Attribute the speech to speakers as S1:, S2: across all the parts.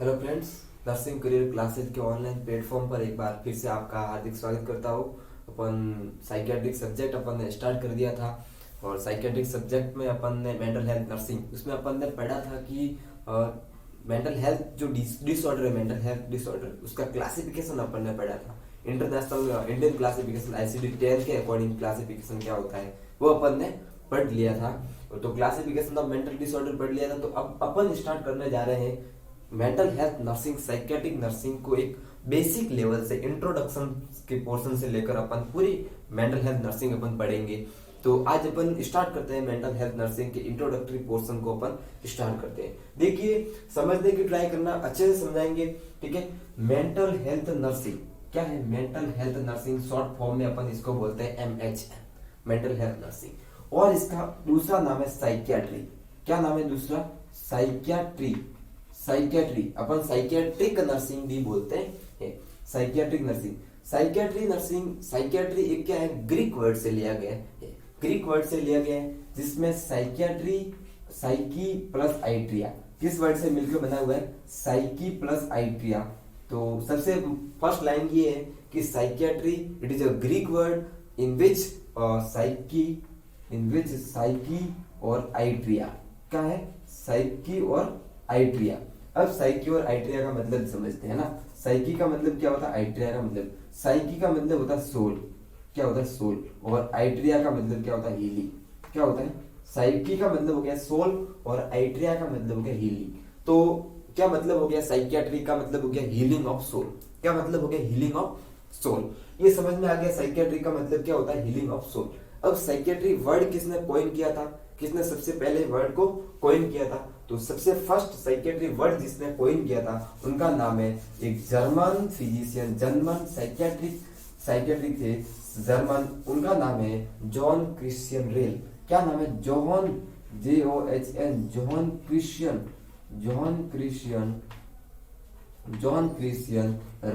S1: Hello friends, nursing career classes के online platform पर एक बार फिर से आपका हार्दिक स्वागत करता हूँ। अपन साइकेट्रिक सब्जेक्ट अपन ने स्टार्ट कर दिया था और साइकेट्रिक सब्जेक्ट में अपन ने मेंटल हेल्थ नर्सिंग उसमें अपन ने पढ़ा था कि मेंटल हेल्थ जो डिसऑर्डर है, मेंटल हेल्थ डिसऑर्डर उसका क्लासिफिकेशन अपन ने पढ़ा था। इंटरनेशनल इंडियन क्लासिफिकेशन ICD-10 के अकॉर्डिंग क्लासिफिकेशन क्या होता है वो अपन ने पढ़ लिया था। तो क्लासिफिकेशन ऑफ मेंटल डिसऑर्डर पढ़ लिया था। तो अब अपन स्टार्ट करने जा रहे हैं mental health nursing, psychiatric nursing को एक बेसिक लेवल से इंट्रोडक्शन के पोर्शन से लेकर अपन पूरी मेंटल हेल्थ नर्सिंग अपन पढ़ेंगे। तो आज अपन स्टार्ट करते हैं मेंटल हेल्थ नर्सिंग के इंट्रोडक्टरी पोर्शन को अपन स्टार्ट करते हैं। देखिए, समझने की ट्राई करना, अच्छे से समझाएंगे, ठीक है। मेंटल हेल्थ नर्सिंग क्या है? Mental health nursing short form में अपन इसको बोलते हैं MHN, मेंटल हेल्थ नर्सिंग। और इसका दूसरा नाम है साइकियाट्री। क्या नाम है दूसरा? साइकियाट्री। साइकियाट्री अपन साइकियाट्रिक नर्सिंग भी बोलते हैं। Psychiatric nursing, psychiatry nursing, psychiatry एक क्या है? ग्रीक वर्ड से लिया गया है। ग्रीक वर्ड से लिया गया है जिसमें साइकियाट्री, साइकी प्लस आइट्रिया, किस वर्ड से मिलकर बना हुआ है? Psyche plus iatria. तो सबसे फर्स्ट लाइन ये है कि psychiatry it is a Greek word in which psyche और आइट्रिया क्या है? साइकी और आइट्रिया। अब साइकी और आइट्रिया का मतलब समझते हैं ना। साइकी का मतलब क्या होता है? आइट्रिया का मतलब, साइकी का मतलब होता है सोल। क्या होता है? सोल। और आइट्रिया का मतलब क्या होता है? हीलिंग। क्या होता है? साइकी का मतलब हो गया सोल और आइट्रिया का मतलब हो गया हीलिंग। तो क्या मतलब हो गया? साइकियाट्री का मतलब हो गया हीलिंग ऑफ सोल। क्या मतलब हो गया? Healing of soul. ये समझ में आ गया साइकियाट्री का मतलब क्या होता है? Healing of soul. अब साइकियाट्री वर्ड किसने कॉइन किया था? किसने सबसे पहले वर्ड को कॉइन किया था? तो सबसे फर्स्ट साइकियाट्री वर्ड जिसने कॉइन किया था उनका नाम है एक जर्मन फिजिशियन, जर्मन साइकियाट्रिक थे जर्मन, उनका नाम है जॉन क्रिश्चियन रेल। क्या नाम है? John, JOHN, John Christian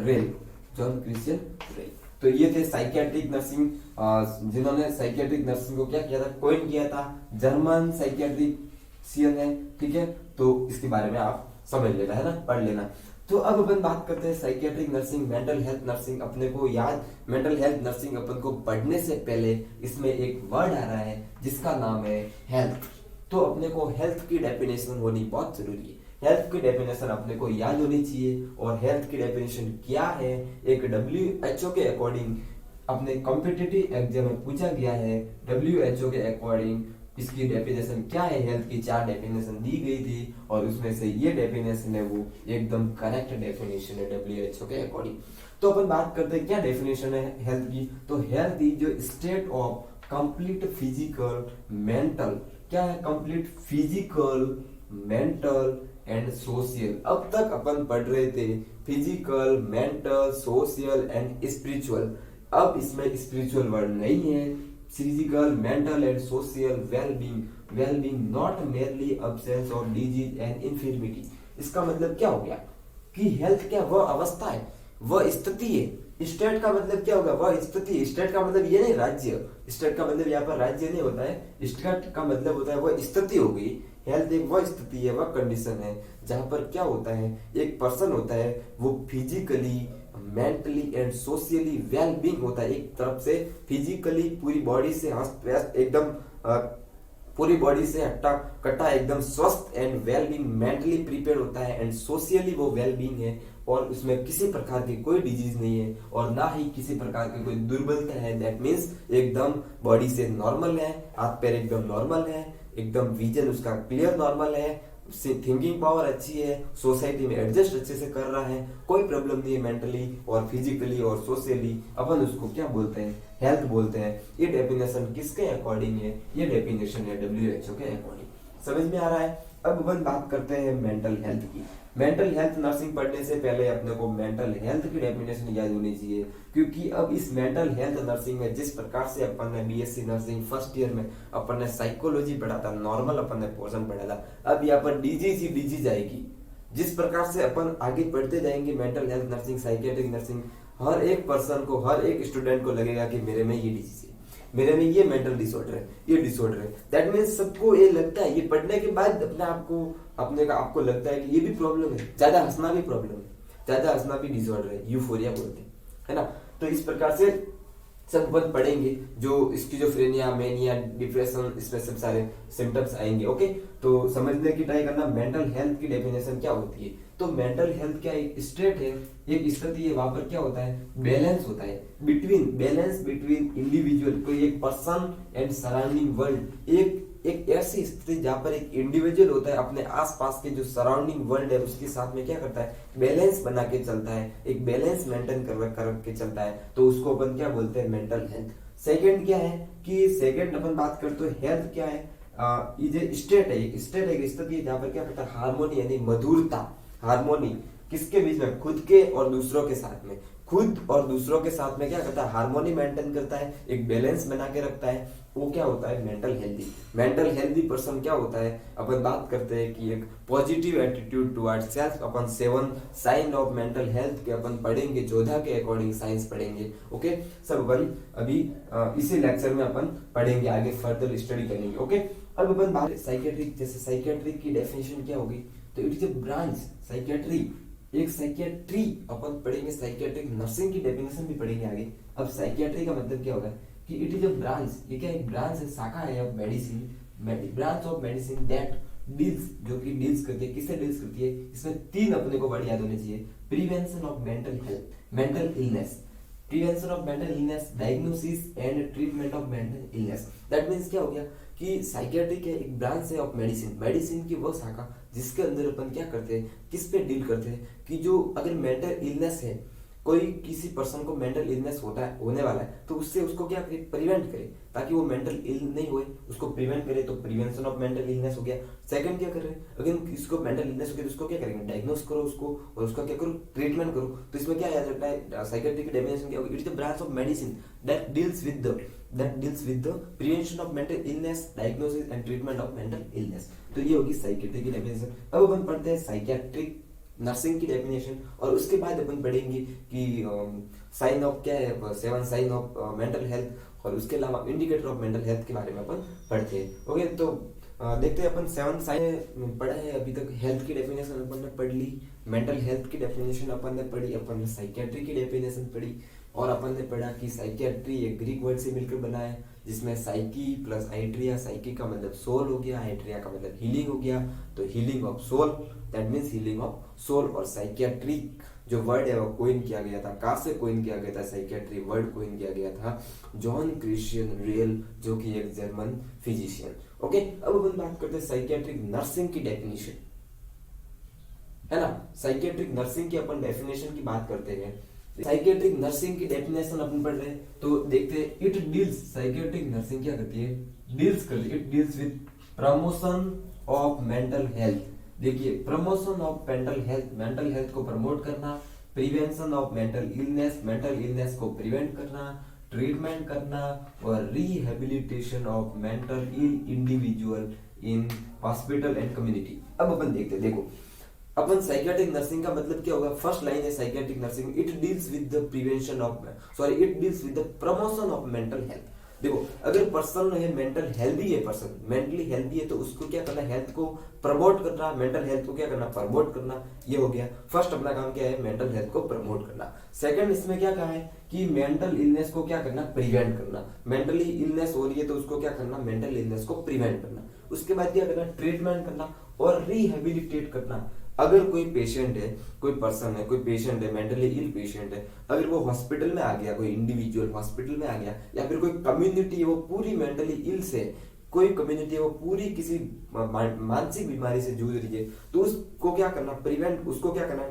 S1: rail, John Christian rail. तो ये थे साइकियाट्रिक नर्सिंग, जिन्होंने साइकियाट्रिक नर्सिंग को क्या किया था? कॉइन किया था। जर्मन साइकियाट्रिशियन है, ठीक है। तो इसके बारे में आप समझ लेना है ना, पढ़ लेना। तो अब अपन बात करते हैं psychiatric nursing, mental health nursing. अपने को याद, मेंटल हेल्थ नर्सिंग अपन को पढ़ने से पहले इसमें एक वर्ड आ रहा है जिसका नाम है हेल्थ। तो अपने को हेल्थ की डेफिनेशन होनी बहुत जरूरी है। हेल्थ की डेफिनेशन अपने को याद होनी चाहिए। और हेल्थ की डेफिनेशन क्या है? एक WHO के अकॉर्डिंग अपने कॉम्पिटिटिव एग्जाम में पूछा गया है। WHO के अकॉर्डिंग इसकी डेफिनेशन क्या है? हेल्थ की 4 डेफिनेशन दी गई थी और उसमें से ये डेफिनेशन है वो एकदम करेक्ट डेफिनेशन है WHO के अकॉर्डिंग। तो अपन बात करते हैं क्या डेफिनेशन है हेल्थ की। तो हेल्थ इज जो state of complete physical mental, क्या है? Complete physical mental and social. अब तक अपन पढ़ रहे थे physical, mental, social and spiritual. अब इसमें स्पिरिचुअल वर्ड नहीं है। Physical, mental and social wellbeing not merely absence of disease and infirmity. इसका मतलब क्या हो गया कि हेल्थ क्या वह अवस्था है, वह स्थिति है। स्टेट का मतलब क्या होगा? वह स्थिति। स्टेट का मतलब ये नहीं राज्य, स्टेट का मतलब यहाँ पर राज्य नहीं होता है। स्टेट का मतलब होता है वह स्थिति हो गई। हेल्थ एक वह स्थिति है, वह कंडीशन है जहां पर क्या होता है, एक पर्सन होता है वो physically, mentally and socially well being होता है। एक तरफ से फिजिकली पूरी बॉडी से हस्त व्यस्त एकदम पूरी बॉडी से हट्टा कट्टा एकदम स्वस्थ and well being, mentally prepare होता है एंड सोशली वो वेल बीइंग है और उसमें किसी प्रकार की कोई डिजीज नहीं है और ना ही किसी प्रकार की कोई दुर्बलता है। दैट मीन्स एकदम बॉडी से नॉर्मल है, हाथ पैर एकदम नॉर्मल है, एकदम विजन उसका क्लियर नॉर्मल है, थिंकिंग पावर अच्छी है, सोसाइटी में एडजस्ट अच्छे से कर रहा है, कोई प्रॉब्लम नहीं है मेंटली और फिजिकली और सोशली। अपन उसको क्या बोलते हैं? हेल्थ बोलते हैं। ये डेफिनेशन किसके अकॉर्डिंग है? ये डेफिनेशन है WHO के अकॉर्डिंग। समझ में आ रहा है? अब अपन बात करते हैं मेंटल हेल्थ की। मेंटल हेल्थ नर्सिंग पढ़ने से पहले अपने को मेंटल हेल्थ की डेफिनेशन याद होनी चाहिए, क्योंकि अब इस मेंटल हेल्थ नर्सिंग में जिस प्रकार से अपन ने BSc नर्सिंग फर्स्ट ईयर में अपन ने साइकोलॉजी पढ़ा था, नॉर्मल अपन ने पोर्शन पढ़ा था, अब यहाँ पर डिजीज आएगी। जिस प्रकार से अपन आगे पढ़ते जाएंगे mental health nursing, psychiatric nursing, हर एक पर्सन को, हर एक स्टूडेंट को लगेगा कि मेरे में ये डिजीज है, मेरे में ये मेंटल डिसऑर्डर है, ये डिसऑर्डर है। दैट मीन्स सबको ये लगता है, ये पढ़ने के बाद अपने आप को आपको लगता है कि ये भी प्रॉब्लम है। ज्यादा हंसना भी प्रॉब्लम है, ज्यादा हंसना भी डिसऑर्डर है, यूफोरिया बोलते हैं, है ना। तो इस प्रकार से सब अपन पढ़ेंगे, जो स्किज़ोफ्रेनिया, मेनिया, डिप्रेशन, इसमें सब सारे सिम्टम्स आएंगे। ओके, तो समझने की ट्राई करना मेंटल हेल्थ की डेफिनेशन क्या होती है। तो मेंटल हेल्थ क्या एक स्टेट है, एक स्थिति है, वहां पर क्या होता है, बैलेंस होता है बिटवीन इंडिविजुअल, कोई एक पर्सन एंड सराउंडिंग वर्ल्ड। एक ऐसी स्थिति जहां पर एक इंडिविजुअल होता है अपने आसपास के जो सराउंडिंग वर्ल्ड है उसके साथ में क्या करता है, बैलेंस बना के चलता है, एक बैलेंस मेंटेन कर के चलता है, तो उसको अपन क्या बोलते हैं, मेंटल हेल्थ। सेकंड क्या है कि सेकंड अपन बात करते हैं हेल्थ क्या है, ये जो स्टेट है, एक स्थिति है जहां पर क्या करता है, हार्मोनी यानी मधुरता, हार्मोनी किसके बीच में, खुद के और दूसरों के साथ में, खुद और दूसरों के साथ में क्या करता है, हार्मोनी मेंटेन करता है, एक बैलेंस बना के रखता है, वो क्या होता है, mental healthy. Mental healthy person क्या होता है, अपन बात करते हैं कि एक पॉजिटिव एटीट्यूड टुवर्ड्स सेल्फ। अपन 7 साइन ऑफ मेंटल हेल्थ के अपन पढ़ेंगे, जोधा के अकॉर्डिंग साइंस पढ़ेंगे। ओके, सब अपन अभी इसी लेक्चर में अपन पढ़ेंगे, आगे फर्दर स्टडी करेंगे। ओके, अब अपन बात साइकेट्रिक, जैसे साइकेट्रिक की डेफिनेशन क्या होगी, तो it is a branch, psychiatry एक साइकियाट्री अपन पढ़ेंगे, साइकियाट्रिक नर्सिंग की डेफिनेशन भी पढ़ेंगे आगे। अब साइकियाट्री का मतलब क्या होगा कि इट इज अ ब्रांच, ये क्या एक ब्रांच है, शाखा है of medicine, branch of medicine that deals, जो कि डील्स करती है, किससे डील्स करती है, इसमें 3 अपने को वर्ड याद होने चाहिए, prevention of mental health, mental illness, prevention of mental illness, diagnosis and treatment of mental illness. That means क्या हो गया कि साइकियाट्रिक है एक ब्रांच है ऑफ मेडिसिन, मेडिसिन की वो शाखा जिसके अंदर अपन क्या करते हैं, किस पे डील करते हैं कि जो अगर मेंटल इलनेस है, कोई किसी पर्सन को मेंटल इलनेस होने वाला है, तो उससे उसको क्या करे, प्रिवेंट करे, ताकि वो मेंटल इल नहीं होए, उसको प्रिवेंट करे, तो प्रिवेंशन ऑफ मेंटल इलनेस हो गया। सेकंड क्या कर रहे हैं, अगर किसी को मेंटल इलनेस हो गया तो उसको क्या करेंगे, डायग्नोस करो उसको, और उसका क्या करो, ट्रीटमेंट करो। तो इसमें क्या याद रखना है, साइकियाट्री की डेफिनेशन क्या होगी, it is the branch of medicine that deals with the prevention of mental illness, diagnosis and treatment of mental illness. तो ये होगी साइकियाट्री की डेफिनेशन। अब अपन पढ़ते हैं साइकियाट्रिक नर्सिंग की डेफिनेशन, और उसके बाद अपन पढ़ेंगे कि साइन ऑफ क्या है, 7 साइन ऑफ मेंटल हेल्थ, और उसके अलावा इंडिकेटर ऑफ मेंटल हेल्थ के बारे में अपन पढ़ते हैं। ओके, तो देखते हैं अपन 7 साइन पढ़ा है अभी तक। हेल्थ की डेफिनेशन अपन ने पढ़ ली, मेंटल हेल्थ की डेफिनेशन अपन ने पढ़ी, अपन ने साइकियाट्री की डेफिनेशन पढ़ी, और अपन ने पढ़ा कि साइकियाट्री एक ग्रीक वर्ड से मिलकर बना है, जिसमें साइकी प्लस आइट्रिया, साइकी का मतलब सोल हो गया, आइट्रिया का मतलब हीलिंग हो गया, तो healing of soul, that means healing of soul. और साइकियाट्रिक जो वर्ड है वो कोइन किया गया था, कहाँ से कोइन किया गया था, साइकियाट्री वर्ड कोइन किया गया था जॉन क्रिश्चियन रियल, जो कि एक जर्मन फिजिशियन। ओके, अब अपन बात करते हैं साइकियाट्रिक नर्सिंग की डेफिनेशन, है ना। साइकियाट्रिक नर्सिंग की अपन डेफिनेशन की बात करते हैं। साइकियाट्रिक नर्सिंग की डेफिनेशन अपन पढ़ रहे हैं, तो देखते हैं इट डील्स, साइकियाट्रिक नर्सिंग क्या करती है, डील्स करती है, it deals with promotion of mental health. देखिए, प्रमोशन ऑफ मेंटल हेल्थ को प्रमोट करना, प्रिवेंशन ऑफ मेंटल इलनेस को प्रिवेंट करना, ट्रीटमेंट करना, और rehabilitation of mental ill individual in hospital and community. अब अपन देखते हैं, देखो अपन साइकियाट्रिक नर्सिंग का मतलब क्या होगा, फर्स्ट लाइन है psychiatric nursing, it deals with the promotion of mental health. देखो, अगर पर्सन है मेंटल हेल्दी है, पर्सन मेंटली हेल्दी है, तो उसको क्या करना, हेल्थ को प्रमोट करना, मेंटल हेल्थ को क्या करना, प्रमोट करना, ये हो गया फर्स्ट अपना काम क्या है, मेंटल हेल्थ को प्रमोट करना। सेकंड इसमें क्या कहा है कि मेंटल इलनेस को क्या करना, प्रिवेंट करना, मेंटली इलनेस हो रही है तो उसको क्या करना, मेंटल इलनेस को प्रिवेंट करना। उसके बाद क्या करना, ट्रीटमेंट करना और रिहेबिलिटेट करना। अगर कोई पेशेंट है, कोई पर्सन है, कोई पेशेंट है, मेंटली इल पेशेंट है, अगर वो हॉस्पिटल में आ गया, कोई इंडिविजुअल हॉस्पिटल में आ गया, या फिर कोई कम्युनिटी है वो पूरी मेंटली इल से, कोई कम्युनिटी है वो पूरी किसी मानसिक बीमारी से जूझ रही है, तो उसको क्या करना, उसको क्या करना,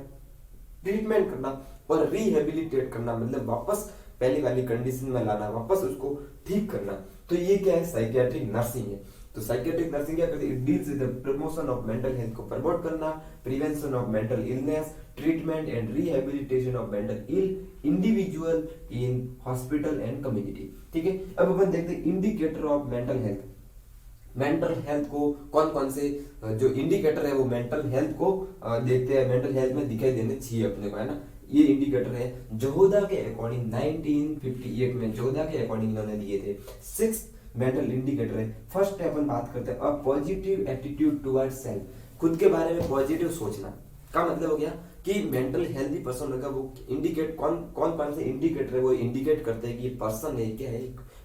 S1: ट्रीटमेंट करना और रिहेबिलिटेट करना, मतलब वापस पहले वाली कंडीशन में लाना, वापस उसको ठीक करना। तो ये क्या है, साइकियाट्रिक नर्सिंग है। तो साइकियाट्रिक नर्सिंग क्या करती है, it deals with the promotion of mental health को प्रमोट करना, prevention of mental illness, treatment and rehabilitation of mental ill individual in hospital and community. ठीक है, अब अपन देखते हैं indicator of mental health. Mental health को कौन कौन से जो इंडिकेटर है वो मेंटल हेल्थ को देखते हैं, मेंटल हेल्थ में दिखाई देने चाहिए अपने को, है ना। ये इंडिकेटर है जोहदा के अकॉर्डिंग 1958 में जोहदा के अकॉर्डिंग इन्होंने दिए थे। 6 मेंटल इंडिकेटर है। फर्स्ट है अपन बात करते हैं a positive attitude towards self. खुद के बारे में पॉजिटिव सोचना का मतलब हो गया कि मेंटल हेल्दी पर्सन होगा वो इंडिकेट कौन से इंडिकेटर है वो इंडिकेट करते हैं कि ये पर्सन है क्या है,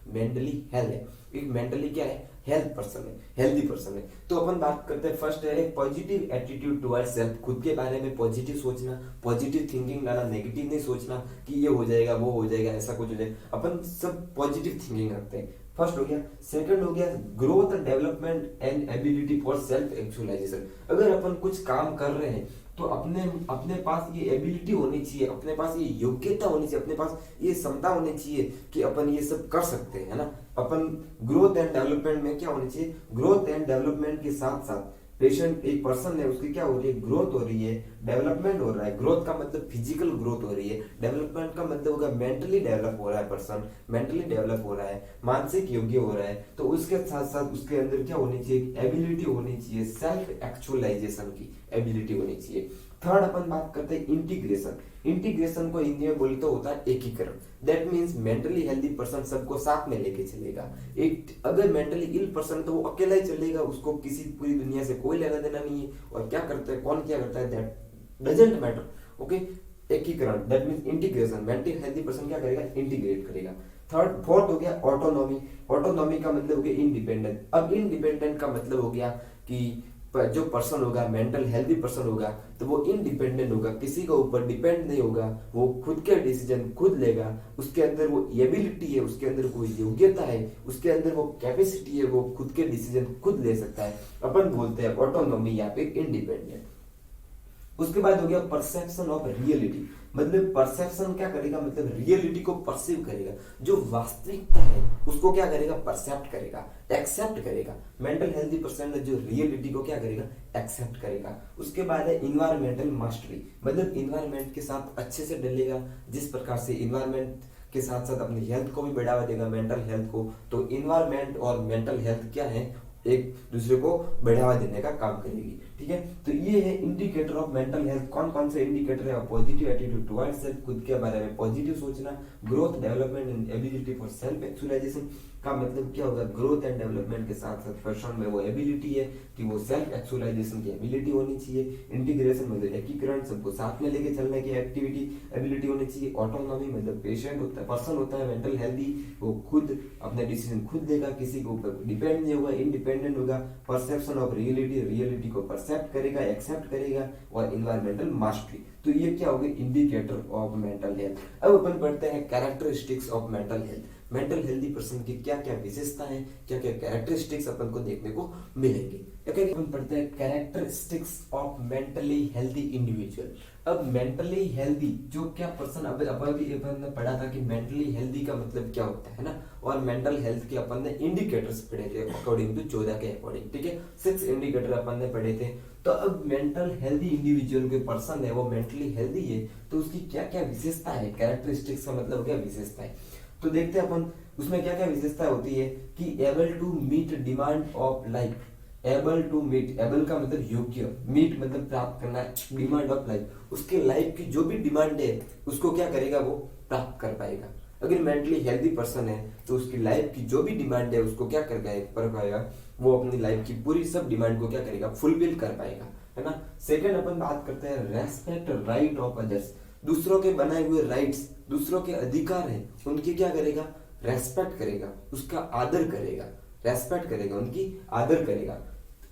S1: मेंटली हेल्थ है, एक मेंटली क्या है, हेल्थ पर्सन है, हेल्दी पर्सन है। तो अपन बात करते हैं फर्स्ट है एक पॉजिटिव एटीट्यूड टुवर्ड्स सेल्फ। खुद के बारे में पॉजिटिव सोचना, पॉजिटिव थिंकिंग लाना, नेगेटिव नहीं सोचना कि ये हो जाएगा वो हो जाएगा ऐसा कुछ हो जाएगा। अपन सब पॉजिटिव थिंकिंग रखते हैं। फर्स्ट हो गया। सेकंड हो गया growth development and ability for self actualization. अगर अपन कुछ काम कर रहे हैं तो अपने पास ये एबिलिटी होनी चाहिए, अपने पास ये योग्यता होनी चाहिए, अपने पास ये क्षमता होनी चाहिए कि अपन ये सब कर सकते हैं, है ना। अपन ग्रोथ एंड डेवलपमेंट में क्या होनी चाहिए, ग्रोथ एंड डेवलपमेंट के साथ साथ पेशेंट एक पर्सन है उसकी क्या हो रही है, ग्रोथ हो रही है, डेवलपमेंट हो रहा है। ग्रोथ का मतलब फिजिकल ग्रोथ हो रही है, डेवलपमेंट का मतलब होगा मेंटली डेवलप हो रहा है, पर्सन मेंटली डेवलप हो रहा है, मानसिक योग्य हो रहा है। तो उसके साथ साथ उसके अंदर क्या होनी चाहिए, एबिलिटी होनी चाहिए, सेल्फ एक्चुअलाइजेशन की एबिलिटी होनी चाहिए। थर्ड अपन बात करते हैं इंटीग्रेशन। इंटीग्रेशन को हिंदी में बोलते होता है एकीकरण। That means mentally healthy person सबको साथ में लेके चलेगा। एक अगर मेंटली इल पर्सन तो वो अकेला ही चलेगा, उसको किसी पूरी दुनिया से कोई लेना देना नहीं है, और क्या करता है कौन क्या करता है दैट डजंट मैटर। ओके, एकीकरण that means integration. Mentally healthy person क्या करेगा, इंटीग्रेट करेगा। फोर्थ हो गया ऑटोनॉमी। ऑटोनॉमी का मतलब हो गया इंडिपेंडेंट। अब इंडिपेंडेंट का मतलब हो गया कि जो पर्सन होगा मेंटल हेल्दी पर्सन होगा तो वो इंडिपेंडेंट होगा, किसी के ऊपर डिपेंड नहीं होगा, वो खुद के डिसीजन खुद लेगा, उसके अंदर वो एबिलिटी है, उसके अंदर कोई योग्यता है, उसके अंदर वो कैपेसिटी है, वो खुद के डिसीजन खुद ले सकता है। अपन बोलते हैं ऑटोनॉमी या फिर इंडिपेंडेंट। उसके बाद हो गया परसेप्शन ऑफ रियलिटी। मतलब परसेप्शन क्या करेगा, मतलब रियलिटी को परसीव करेगा, जो वास्तविकता है उसको क्या करेगा, परसेप्ट करेगा, एक्सेप्ट करेगा। मेंटल हेल्दी पर्सन जो रियलिटी को क्या करेगा, एक्सेप्ट करेगा। उसके बाद है इन्वायरमेंटल मास्टरी। मतलब इन्वायरमेंट के साथ अच्छे से डलेगा, जिस प्रकार से इन्वायरमेंट के साथ साथ अपनी हेल्थ को भी बढ़ावा देगा, मेंटल हेल्थ को। तो इन्वायरमेंट और मेंटल हेल्थ क्या है, एक दूसरे को बढ़ावा देने का काम करेगी। ठीक है, तो ये है इंडिकेटर ऑफ मेंटल हेल्थ। कौन कौन से इंडिकेटर है, पॉजिटिव एटीट्यूड टुवर्ड्स सेल्फ, खुद के बारे में पॉजिटिव सोचना, growth development and ability for self actualization का मतलब क्या होगा, ग्रोथ एंड डेवलपमेंट के साथ साथ पर्सन में वो एबिलिटी है कि वो सेल्फ एक्चुअलाइजेशन की एबिलिटी होनी चाहिए। इंटीग्रेशन मतलब एकीकरण, सबको साथ में लेके चलने की एक्टिविटी एबिलिटी होनी चाहिए। ऑटोनॉमी मतलब पेशेंट होता है, पर्सन होता है मेंटल हेल्दी, वो खुद अपने डिसीजन खुद लेगा, किसी के ऊपर डिपेंड नहीं होगा, इंडिपेंडेंट होगा। परसेप्शन ऑफ रियलिटी, रियलिटी को परसेप्ट करेगा, एक्सेप्ट करेगा। और इन्वायरमेंटल मास्टरी, तो ये क्या हो गए इंडिकेटर ऑफ मेंटल हेल्थ। अब अपन पढ़ते हैं characteristics of mental health. Mental healthy person की क्या क्या विशेषता है, क्या क्या कैरेक्टरिस्टिक्स अपन को देखने को मिलेंगे। अपन पढ़ते हैं characteristics of mentally healthy individual. अब मेंटली हेल्दी जो क्या पर्सन, अब अपन ने पढ़ा था कि मेंटली हेल्दी का मतलब क्या होता है ना, और मेंटल हेल्थ के अपन ने इंडिकेटर्स पढ़े थे अकॉर्डिंग टू जोधा के अकॉर्डिंग। ठीक है, 6 इंडिकेटर अपन ने पढ़े थे। तो अब मेंटल हेल्दी इंडिविजुअल के पर्सन है वो मेंटली हेल्दी है, तो उसकी क्या क्या विशेषता है, कैरेक्टरिस्टिक्स का मतलब क्या विशेषता है। तो देखते हैं अपन उसमें क्या क्या विशेषता होती है कि able to meet demand of life. Able to meet, able का मतलब योग्य, मीट मतलब प्राप्त करना, डिमांड ऑफ लाइफ, उसके लाइफ की जो भी डिमांड है उसको क्या करेगा, वो प्राप्त कर पाएगा। अगर मेंटली हेल्दी पर्सन है तो उसकी लाइफ की जो भी डिमांड है उसको क्या कर पाएगा, वो अपनी लाइफ की पूरी सब डिमांड को क्या करेगा, फुलफिल कर पाएगा, है ना। सेकंड अपन बात करते हैं रेस्पेक्ट राइट ऑफ अदर्स। दूसरों के बनाए हुए राइट्स, दूसरों के अधिकार है उनकी क्या करेगा, रेस्पेक्ट करेगा, उसका आदर करेगा, रेस्पेक्ट करेगा, उनकी आदर करेगा।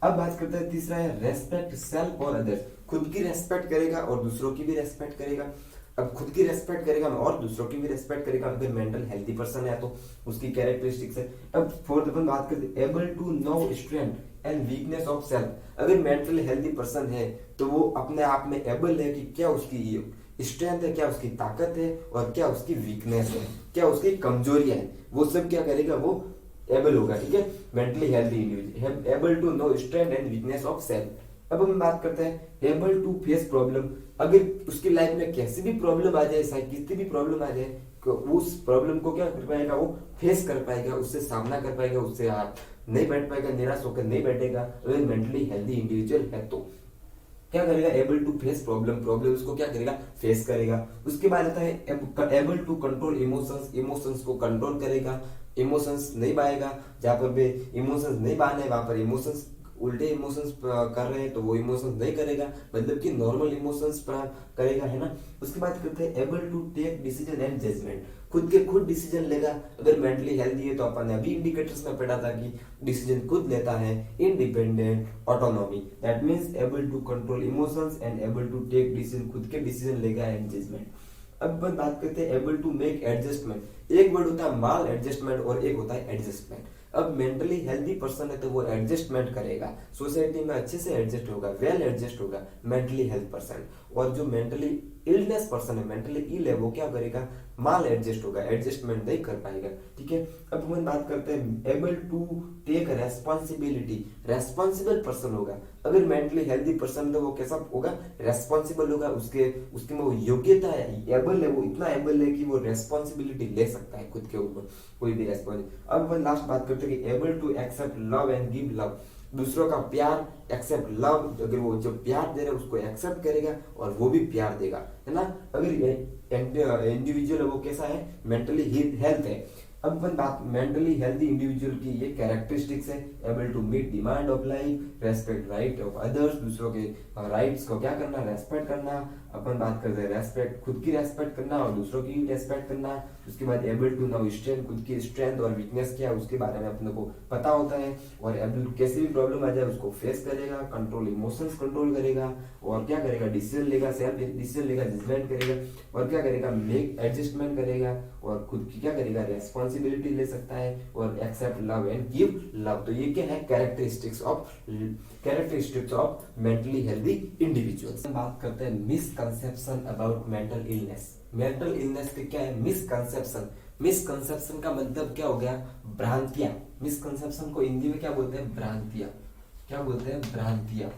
S1: अब बात करते हैं तीसरा है रेस्पेक्ट सेल्फ और अदर्स। खुद की रेस्पेक्ट करेगा और दूसरों की भी रेस्पेक्ट करेगा। अब खुद की रेस्पेक्ट करेगा और दूसरों की भी रेस्पेक्ट करेगा अगर मेंटल हेल्दी पर्सन है तो उसकी कैरेक्टरिस्टिक्स है। अब फोर्थ अपन बात करते हैं able to know strength and weakness of self. अगर मेंटल हेल्दी पर्सन है तो वो अपने आप में एबल है कि क्या उसकी स्ट्रेंथ है, क्या उसकी ताकत है, और क्या उसकी वीकनेस है, क्या उसकी कमजोरियां है, वो सब क्या करेगा, वो एबल होगा। ठीक है, mentally healthy individual able to know strength and weakness of self. अब हम बात करते हैं एबल टू फेस प्रॉब्लम। अगर उसकी लाइफ में कैसी भी प्रॉब्लम आ जाए, कितनी भी प्रॉब्लम आ जाए, उस प्रॉब्लम को क्या कर पाएगा, वो फेस कर पाएगा, उससे सामना कर पाएगा, उससे नहीं बैठ पाएगा, निराश होकर नहीं बैठेगा अगर मेंटली हेल्दी इंडिविजुअल है तो। क्या करेगा, able to face problem, problem उसको क्या करेगा, फेस करेगा। उसके बाद आता है able to control emotions, emotions को कंट्रोल करेगा, इमोशंस नहीं बाएगा, जहां पर भी इमोशंस नहीं बाने वहां पर इमोशंस उल्टे इमोशंस कर रहे हैं तो वो इमोशंस नहीं करेगा, मतलब कि नॉर्मल इमोशंस करेगा, है ना। उसके बाद करते हैं able to take decision and judgment, खुद के खुद डिसीजन लेगा। अगर मेंटली हेल्दी है तो अपन ने अभी इंडिकेटर्स में पढ़ा था कि डिसीजन खुद लेता है, independent autonomy, that means able to control emotions and able to take decision, खुद के डिसीजन लेगा एंड जजमेंट। अब बात करते हैं एबल टू मेक एडजस्टमेंट, एक वर्ड होता है माल एडजस्टमेंट और एक होता है एडजस्टमेंट। अब मेंटली हेल्दी पर्सन है तो वो एडजस्टमेंट करेगा, सोसाइटी में अच्छे से एडजस्ट होगा, वेल एडजस्ट होगा मेंटली हेल्थ पर्सन। और जो मेंटली इलनेस पर्सन है, मेंटली इल है, वो क्या करेगा, माल एडजस्ट होगा, एडजस्टमेंट नहीं कर पाएगा, ठीक है। अब हम बात करते हैं able to take responsibility, responsible person होगा। अगर मेंटली हेल्दी पर्सन तो वो कैसा होगा, रेस्पॉन्सिबल होगा, उसके में वो योग्यता है, एबल है, वो इतना एबल है कि वो रेस्पॉन्सिबिलिटी ले सकता है खुद के ऊपर कोई भी रेस्पॉन्सिबिलिटी। अब हम लास्ट बात करते हैं कि able to accept love and give love, दूसरों का प्यार, एक्सेप्ट लव, अगर वो जो प्यार दे रहा है उसको एक्सेप्ट करेगा और वो भी प्यार देगा, है ना। अगर इंडिविजुअल है वो कैसा है, मेंटली हेल्थ है। अब अपन बात मेंटली हेल्दी इंडिविजुअल की ये कैरेक्टरिस्टिक्स है, able to meet demand of life, respect right of others, दूसरों के राइट्स को क्या करना, रेस्पेक्ट करना। अपन बात करते हैं रेस्पेक्ट, खुद की रेस्पेक्ट करना और दूसरों की रेस्पेक्ट करना। उसके बाद एबल टू नाउ स्ट्रेंथ, खुद की स्ट्रेंथ और वीकनेस क्या है उसके बारे में अपने को पता होता है, और एबल कैसी भी प्रॉब्लम आ जाए उसको फेस करेगा, कंट्रोल इमोशंस कंट्रोल करेगा, और क्या करेगा, डिसीजन लेगा, सेल्फ डिसीजन लेगा, जजमेंट करेगा, और क्या करेगा, मेक एडजस्टमेंट करेगा, और खुद की क्या करेगा, रेस्पॉन्सिबिलिटी ले सकता है, और accept love and give love. तो ये क्या है, characteristics of mentally healthy individuals. बात करते हैं misconception about mental illness. Mental illness के क्या है, मिसकंसेप्शन। मिसकंसेप्शन का मतलब क्या हो गया, भ्रांतियां। मिसकंसेप्शन को हिंदी में क्या बोलते हैं, भ्रांतियां। क्या बोलते हैं, भ्रांतियां,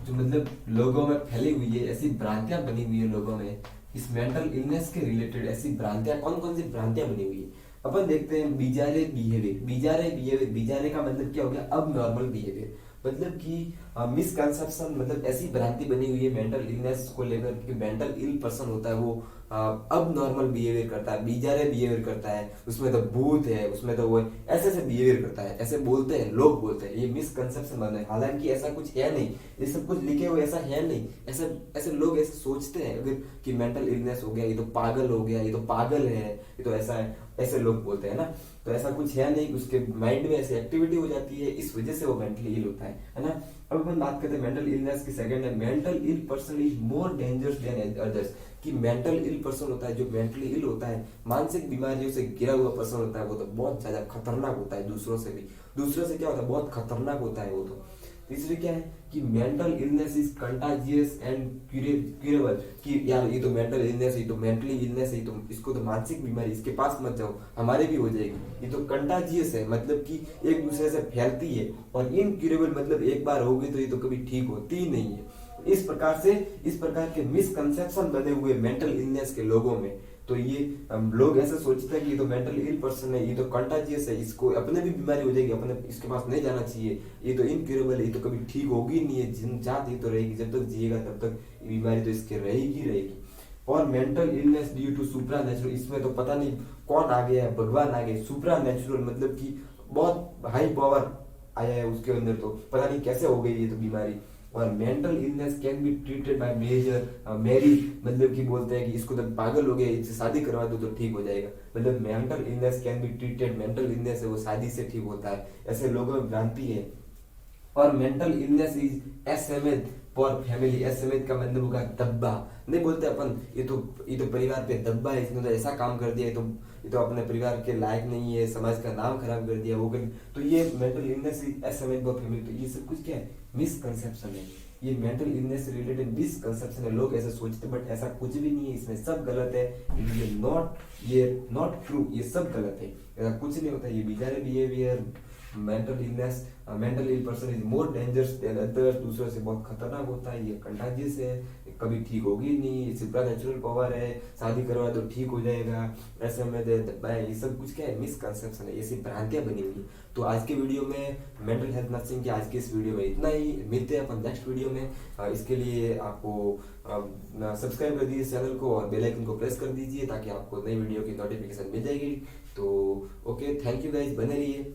S1: जो मतलब लोगों में फैली हुई है, ऐसी भ्रांतियां बनी हुई है लोगों में इस मेंटल इलनेस के रिलेटेड। ऐसी भ्रांतियां कौन कौन सी भ्रांतियां बनी हुई है, अपन देखते हैं। बीजारे बिहेवियर, बीजारे का मतलब क्या हो गया, अब नॉर्मल बिहेवियर, मतलब कि मिसकंसेप्शन, मतलब ऐसी भ्रांति बनी हुई है मेंटल इलनेस को लेकर कि मेंटल इल पर्सन होता है वो अब नॉर्मल बिहेवियर करता है, बीजारे बिहेवियर करता है, उसमें तो भूत है, उसमें तो वो ऐसे ऐसे बिहेवियर करता है, ऐसे बोलते हैं लोग, बोलते हैं। ये मिसकंसेप्शन बना है, हालांकि ऐसा कुछ है नहीं, ये सब कुछ लिखे हुए ऐसा है नहीं, ऐसे लोग ऐसे सोचते हैं अगर कि मेंटल इलनेस हो गया, ये तो पागल हो गया, ये तो पागल है, ये तो ऐसा है, ऐसे लोग बोलते हैं ना। तो ऐसा कुछ है नहीं, उसके माइंड में ऐसी एक्टिविटी हो जाती है, इस वजह से वो मेंटली इल होता है ना। अब अपन बात करते हैं मेंटल इलनेस की सेकंड है, mental ill person is more dangerous than others. कि मेंटल इल पर्सन होता है, जो मेंटली इल होता है, मानसिक बीमारियों से घिरा हुआ पर्सन होता है, वो तो बहुत ज्यादा खतरनाक होता है, दूसरों से भी, दूसरों से क्या होता है, बहुत खतरनाक होता है वो तो। तीसरी क्या है कि mental illness is contagious and curable, कि यार ये तो मेंटल इलनेस है, ये तो मेंटली इलनेस है, तो इसको तो मानसिक बीमारी, इसके पास मत जाओ, हमारे भी हो जाएगी। ये तो कंटाजियस है, मतलब कि एक दूसरे से फैलती है, और इनक्यूरेबल मतलब एक बार हो गई तो ये तो कभी ठीक होती ही नहीं है। इस प्रकार के मिसकंसेप्शन बने हुए मेंटल इलनेस के लोगों में। तो ये लोग ऐसा सोचते हैं कि ये तो मेंटल इल पर्सन है, ये तो कंटाजियस है, इसको अपने भी बीमारी हो जाएगी, अपने इसके पास नहीं जाना चाहिए, ये तो इनक्यूरेबल है, ये तो कभी ठीक होगी नहीं है, जिंदा ही तो रहेगी, जब तक जिएगा तब तक बीमारी तो इसके रहेगी। और mental illness due to supernatural, इसमें तो पता नहीं कौन आ गया है, भगवान आ गए। सुप्रा नेचुरल मतलब कि बहुत हाई पावर आया है उसके अंदर, तो पता नहीं कैसे हो गई ये तो बीमारी। और mental illness can be treated by marriage, मतलब कि बोलते हैं कि इसको तो पागल हो गया, इससे शादी करवा दो तो ठीक हो जाएगा, मतलब mental illness can be treated, mental illness है वो शादी से ठीक होता है, ऐसे लोगों में भ्रांति है। और mental illness is SMH for family, SMH का मतलब होगा दब्बा, नहीं बोलते अपन ये तो परिवार पे दब्बा है, इसने तो ऐसा काम कर दिया, ये तो अपने परिवार के लायक नहीं है, समाज का नाम खराब कर दिया, वो कर, तो ये mental illness is SMH for family. तो ये सब कुछ क्या है, मिसकंसेप्शन है, ये मेंटल इलनेस से रिलेटेड मिसकंसेप्शन है, लोग ऐसे सोचते, बट ऐसा कुछ भी नहीं है, इसमें सब गलत है, ये नॉट ट्रू, ये सब गलत है, ऐसा कुछ नहीं होता। ये बेचारे behaviour, mental illness, mental ill person is more dangerous than others, दूसरों से बहुत खतरनाक होता है, ये कंटाजियस है, कभी ठीक होगी नहीं, सुपर नेचुरल पावर है, शादी करवा दो ठीक हो जाएगा, ऐसे में दे भाई, ये सब कुछ क्या है, मिसकंसेप्शन है, ये सिर्फ भ्रांतियां बनी हुई। तो आज के वीडियो में मेंटल हेल्थ नर्सिंग के आज के इस वीडियो में इतना ही, मिलते हैं अपन नेक्स्ट वीडियो में। इसके लिए आपको सब्सक्राइब कर दीजिए चैनल को और बेल आइकन को प्रेस कर दीजिए ताकि आपको नई वीडियो की नोटिफिकेशन मिल जाएगी। तो ओके, थैंक यू गाइज, बने रहिए।